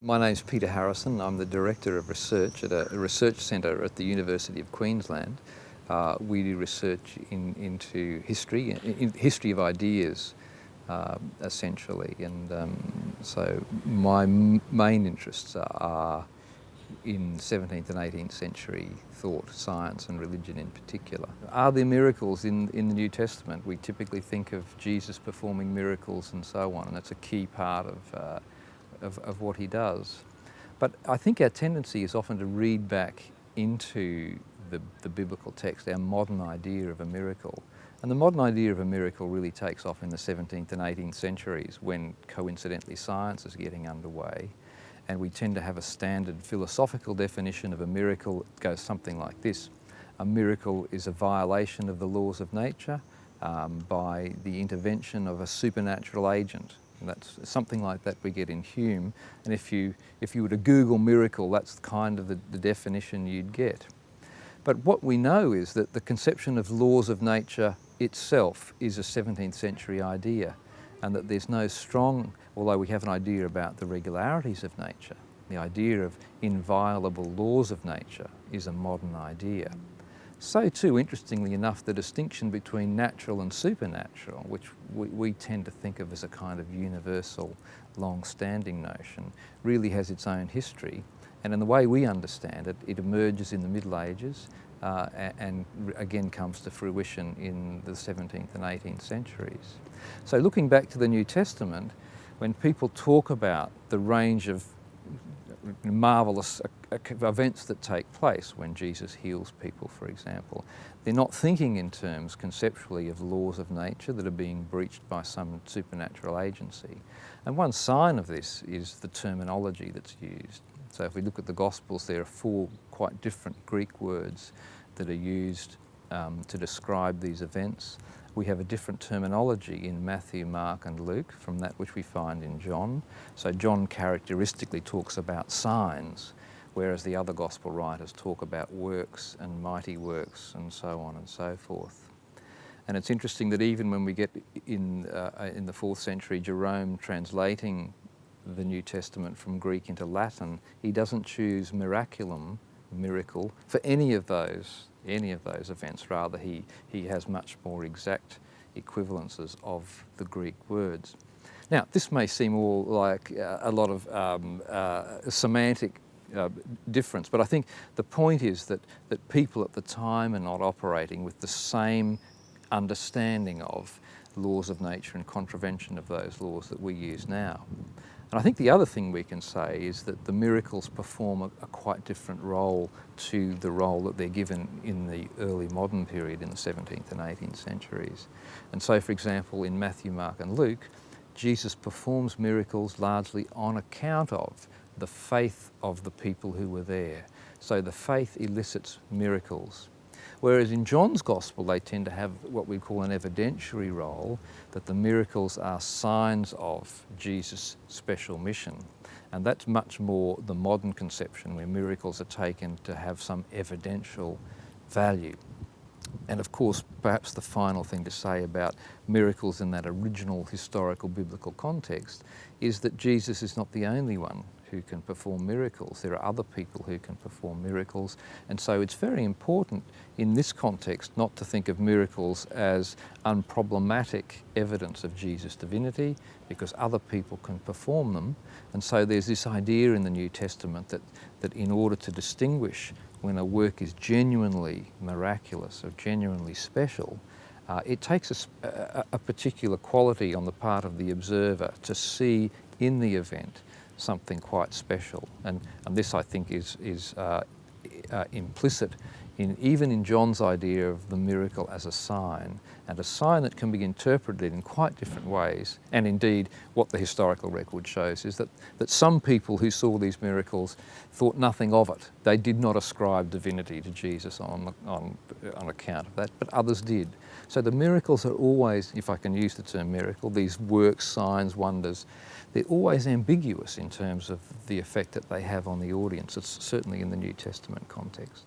My name's Peter Harrison. I'm the Director of Research at a research centre at the University of Queensland. We do research into history of ideas, essentially. And so my main interests are in 17th and 18th century thought, science and religion in particular. Are there miracles in the New Testament? We typically think of Jesus performing miracles and so on, and that's a key part of what he does. But I think our tendency is often to read back into the biblical text our modern idea of a miracle. And the modern idea of a miracle really takes off in the 17th and 18th centuries when coincidentally science is getting underway. And we tend to have a standard philosophical definition of a miracle. It goes something like this. A miracle is a violation of the laws of nature by the intervention of a supernatural agent. And that's something like that we get in Hume. And if you were to Google miracle, that's kind of the definition you'd get. But what we know is that the conception of laws of nature itself is a 17th century idea, and that there's no strong, although we have an idea about the regularities of nature, the idea of inviolable laws of nature is a modern idea. So too, interestingly enough, the distinction between natural and supernatural, which we tend to think of as a kind of universal, long-standing notion, really has its own history. And in the way we understand it, it emerges in the Middle Ages and again comes to fruition in the 17th and 18th centuries. So looking back to the New Testament, when people talk about the range of marvellous events that take place when Jesus heals people, for example, they're not thinking in terms conceptually of laws of nature that are being breached by some supernatural agency. And one sign of this is the terminology that's used. So if we look at the Gospels, there are 4 quite different Greek words that are used to describe these events. We have a different terminology in Matthew, Mark and Luke from that which we find in John. So John characteristically talks about signs, whereas the other Gospel writers talk about works and mighty works and so on and so forth. And it's interesting that even when we get in the 4th century, Jerome translating the New Testament from Greek into Latin, he doesn't choose miraculum, miracle, for any of those events. Rather, he has much more exact equivalences of the Greek words. Now, this may seem all like a lot of semantic difference, but I think the point is that people at the time are not operating with the same understanding of laws of nature and contravention of those laws that we use now. And I think the other thing we can say is that the miracles perform a quite different role to the role that they're given in the early modern period in the 17th and 18th centuries. And so, for example, in Matthew, Mark and Luke, Jesus performs miracles largely on account of the faith of the people who were there. So the faith elicits miracles. Whereas in John's Gospel, they tend to have what we call an evidentiary role, that the miracles are signs of Jesus' special mission. And that's much more the modern conception, where miracles are taken to have some evidential value. And of course, perhaps the final thing to say about miracles in that original historical biblical context is that Jesus is not the only one who can perform miracles. There are other people who can perform miracles, and so it's very important in this context not to think of miracles as unproblematic evidence of Jesus' divinity, because other people can perform them. And so there's this idea in the New Testament that in order to distinguish when a work is genuinely miraculous or genuinely special, it takes a particular quality on the part of the observer to see in the event something quite special. And this, I think, is implicit even in John's idea of the miracle as a sign, and a sign that can be interpreted in quite different ways. And indeed, what the historical record shows is that some people who saw these miracles thought nothing of it. They did not ascribe divinity to Jesus on account of that, but others did. So the miracles are always, if I can use the term miracle, these works, signs, wonders, they're always ambiguous in terms of the effect that they have on the audience. It's certainly in the New Testament context.